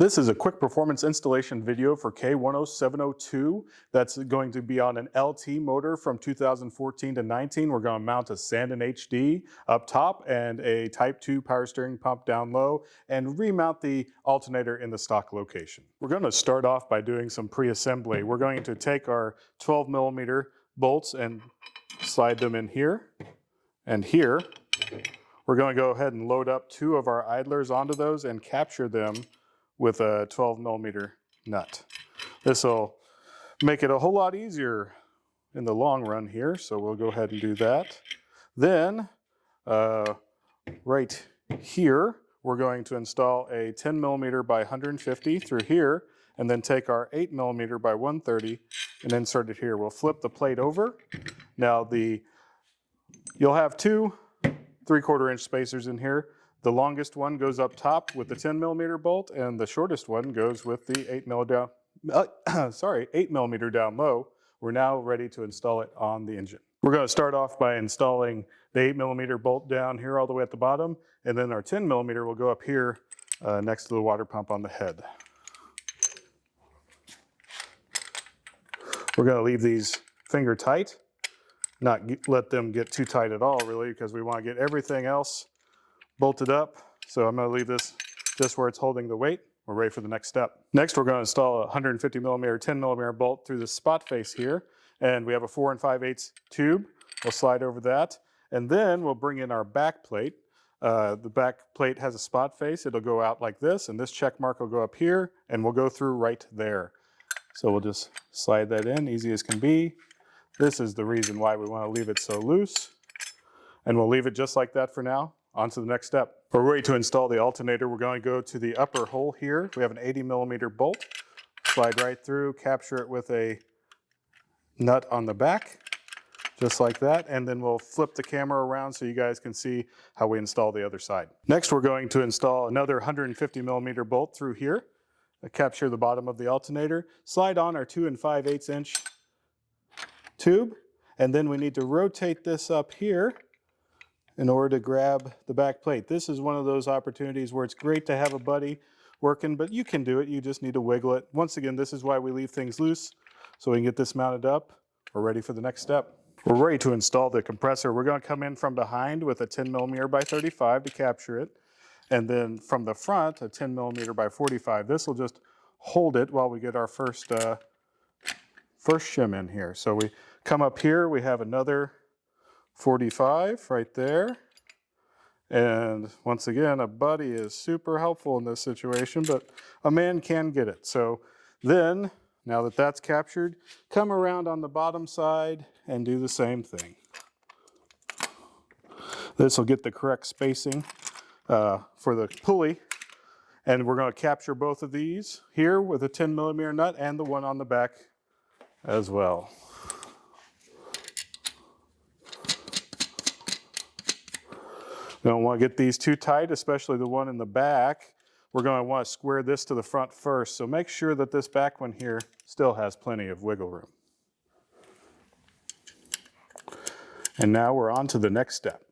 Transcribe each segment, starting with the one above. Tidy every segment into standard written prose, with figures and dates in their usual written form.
This is a quick performance installation video for K10702 that's going to be on an LT motor from 2014 to 19. We're going to mount a Sanden HD up top and a Type 2 power steering pump down low and remount the alternator in the stock location. We're going to start off by doing some pre-assembly. We're going to take our 12mm bolts and slide them in here and here. We're going to go ahead and load up two of our idlers onto those and capture them with a 12mm nut. This will make it a whole lot easier in the long run here, so we'll go ahead and do that. Then, right here, we're going to install a 10mm by 150 through here, and then take our 8mm by 130 and insert it here. We'll flip the plate over. Now you'll have two 3/4 inch spacers in here. The longest one goes up top with the 10mm bolt, and the shortest one goes with the 8mm down low. We're now ready to install it on the engine. We're going to start off by installing the 8mm bolt down here all the way at the bottom, and then our 10mm will go up here next to the water pump on the head. We're going to leave these finger tight, not let them get too tight at all really, because we want to get everything else bolted up. So I'm going to leave this just where it's holding the weight. We're ready for the next step. Next, we're going to install a 150mm 10mm bolt through the spot face here. And we have a 4 5/8 tube. We'll slide over that. And then we'll bring in our back plate. The back plate has a spot face. It'll go out like this, and this check mark will go up here, and we'll go through right there. So we'll just slide that in, easy as can be. This is the reason why we want to leave it so loose. And we'll leave it just like that for now. On to the next step. We're ready to install the alternator. We're going to go to the upper hole here. We have an 80mm bolt. Slide right through, capture it with a nut on the back, just like that. And then we'll flip the camera around so you guys can see how we install the other side. Next, we're going to install another 150mm bolt through here. Capture the bottom of the alternator. Slide on our 2 5/8 inch tube. And then we need to rotate this up here in order to grab the back plate. This is one of those opportunities where it's great to have a buddy working, but you can do it. You just need to wiggle it. Once again, this is why we leave things loose, so we can get this mounted up. We're ready for the next step. We're ready to install the compressor. We're going to come in from behind with a 10mm by 35 to capture it, and then from the front, a 10mm by 45. This will just hold it while we get our first shim in here. So we come up here, we have another 45 right there. And once again, a buddy is super helpful in this situation, but a man can get it. So then, now that that's captured, come around on the bottom side and do the same thing. This will get the correct spacing for the pulley. And we're going to capture both of these here with a 10mm nut and the one on the back as well. We don't want to get these too tight, especially the one in the back. We're going to want to square this to the front first, so make sure that this back one here still has plenty of wiggle room. And now we're on to the next step.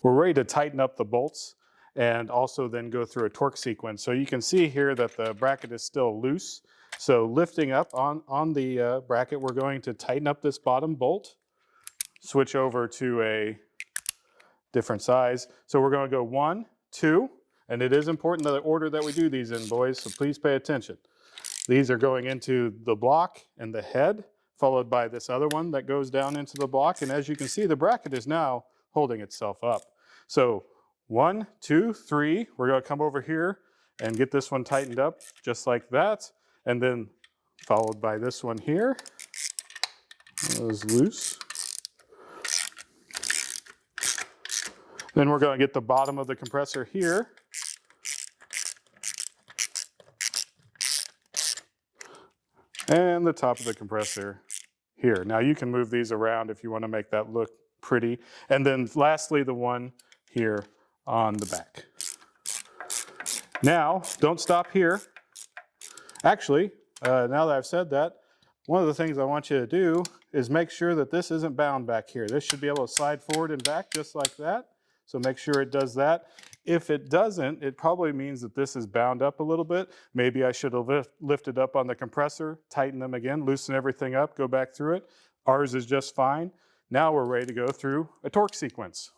We're ready to tighten up the bolts and also then go through a torque sequence. So you can see here that the bracket is still loose. So lifting up on the bracket, we're going to tighten up this bottom bolt, switch over to a different size. So we're going to go 1, 2, and it is important the order that we do these in, boys, so please pay attention. These are going into the block and the head, followed by this other one that goes down into the block, and as you can see, the bracket is now holding itself up. So 1, 2, 3, we're going to come over here and get this one tightened up just like that, and then followed by this one here. That was loose. Then we're going to get the bottom of the compressor here. And the top of the compressor here. Now you can move these around if you want to make that look pretty. And then lastly, the one here on the back. Now, don't stop here. Actually, now that I've said that, one of the things I want you to do is make sure that this isn't bound back here. This should be able to slide forward and back just like that. So make sure it does that. If it doesn't, it probably means that this is bound up a little bit. Maybe I should have lifted up on the compressor, tighten them again, loosen everything up, go back through it. Ours is just fine. Now we're ready to go through a torque sequence.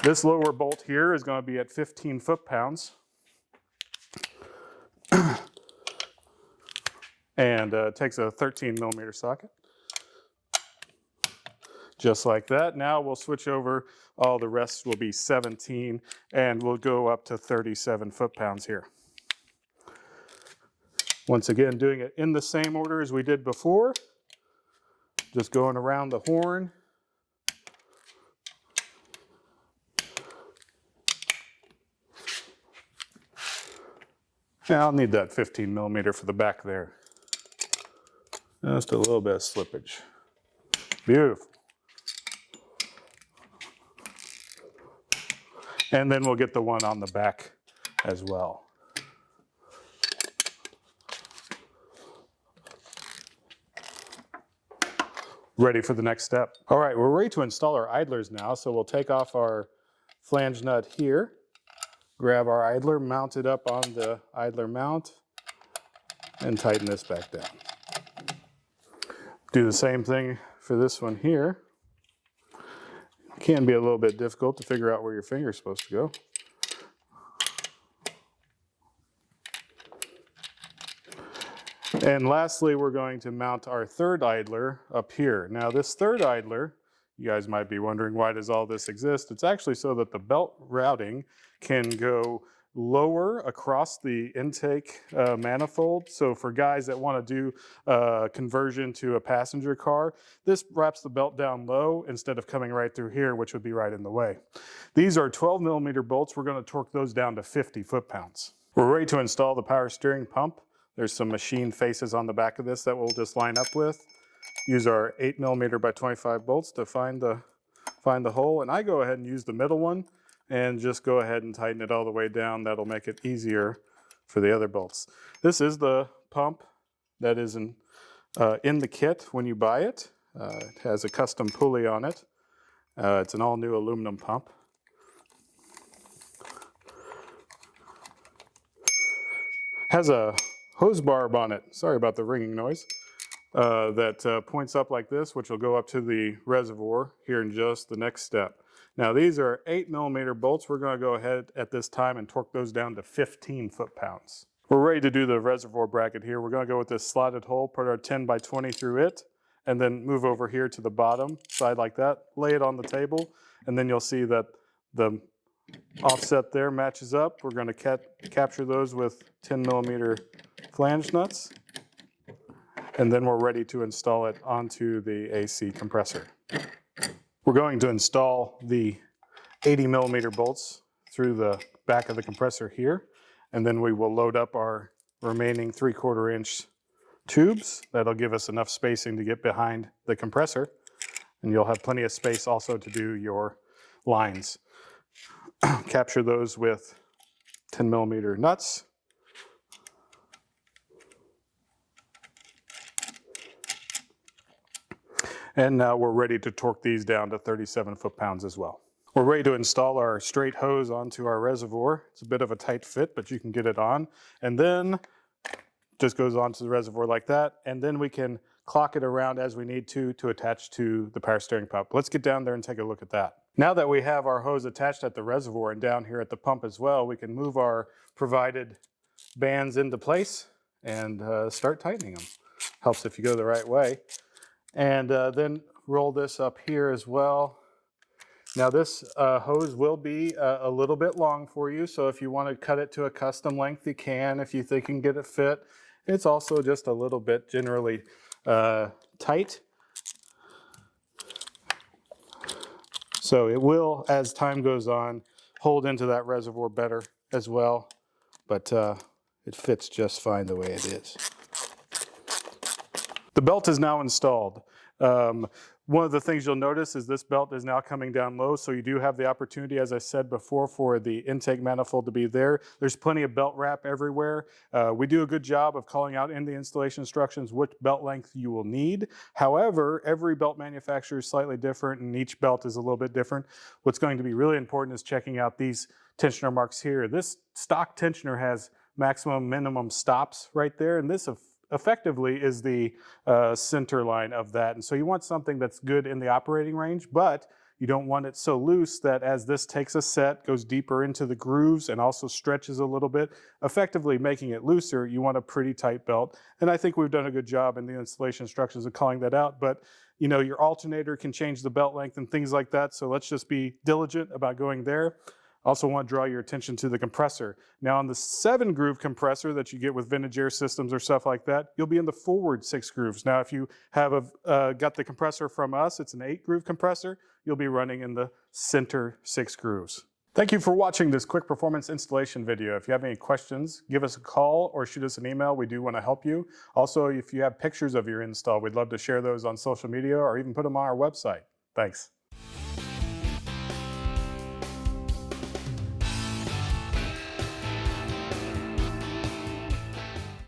This lower bolt here is going to be at 15 foot-pounds. And takes a 13 millimeter socket. Just like that. Now we'll switch over. All the rest will be 17, and we'll go up to 37 foot-pounds here. Once again, doing it in the same order as we did before. Just going around the horn. Now I'll need that 15 millimeter for the back there. Just a little bit of slippage. Beautiful. And then we'll get the one on the back as well. Ready for the next step. All right, we're ready to install our idlers now. So we'll take off our flange nut here, grab our idler, mount it up on the idler mount, and tighten this back down. Do the same thing for this one here. It can be a little bit difficult to figure out where your finger is supposed to go. And lastly, we're going to mount our third idler up here. Now this third idler, you guys might be wondering, why does all this exist? It's actually so that the belt routing can go lower across the intake manifold. So for guys that want to do conversion to a passenger car, this wraps the belt down low instead of coming right through here, which would be right in the way. These are 12 millimeter bolts. We're going to torque those down to 50 foot-pounds. We're ready to install the power steering pump. There's some machine faces on the back of this that we'll just line up with. Use our 8 millimeter by 25 bolts to find the hole, and I go ahead and use the middle one and just go ahead and tighten it all the way down. That'll make it easier for the other bolts. This is the pump that is in the kit when you buy it. It has a custom pulley on it. It's an all-new aluminum pump. Has a hose barb on it. Sorry about the ringing noise. That points up like this, which will go up to the reservoir here in just the next step. Now these are 8 millimeter bolts. We're going to go ahead at this time and torque those down to 15 foot-pounds. We're ready to do the reservoir bracket here. We're going to go with this slotted hole, put our 10 by 20 through it, and then move over here to the bottom side like that, lay it on the table, and then you'll see that the offset there matches up. We're going to capture those with 10 millimeter flange nuts, and then we're ready to install it onto the AC compressor. We're going to install the 80 millimeter bolts through the back of the compressor here, and then we will load up our remaining 3/4 inch tubes. That'll give us enough spacing to get behind the compressor, and you'll have plenty of space also to do your lines. Capture those with 10 millimeter nuts. And now we're ready to torque these down to 37 foot-pounds as well. We're ready to install our straight hose onto our reservoir. It's a bit of a tight fit, but you can get it on. And then just goes onto the reservoir like that. And then we can clock it around as we need to attach to the power steering pump. Let's get down there and take a look at that. Now that we have our hose attached at the reservoir and down here at the pump as well, we can move our provided bands into place and start tightening them. Helps if you go the right way. And then roll this up here as well. Now this hose will be a little bit long for you, so if you want to cut it to a custom length, you can if you think you can get it fit. It's also just a little bit generally tight. So it will, as time goes on, hold into that reservoir better as well, but it fits just fine the way it is. The belt is now installed. One of the things you'll notice is this belt is now coming down low, so you do have the opportunity, as I said before, for the intake manifold to be there. There's plenty of belt wrap everywhere. We do a good job of calling out in the installation instructions which belt length you will need. However, every belt manufacturer is slightly different and each belt is a little bit different. What's going to be really important is checking out these tensioner marks here. This stock tensioner has maximum minimum stops right there, and this effectively is the center line of that. And so you want something that's good in the operating range, but you don't want it so loose that as this takes a set, goes deeper into the grooves and also stretches a little bit, effectively making it looser. You want a pretty tight belt. And I think we've done a good job in the installation instructions of calling that out. But you know, your alternator can change the belt length and things like that. So let's just be diligent about going there. Also want to draw your attention to the compressor. Now on the 7-groove compressor that you get with vintage air systems or stuff like that, you'll be in the forward 6 grooves. Now if you have got the compressor from us, it's an 8-groove compressor, you'll be running in the center 6 grooves. Thank you for watching this quick performance installation video. If you have any questions, give us a call or shoot us an email. We do want to help you. Also, if you have pictures of your install, we'd love to share those on social media or even put them on our website. Thanks.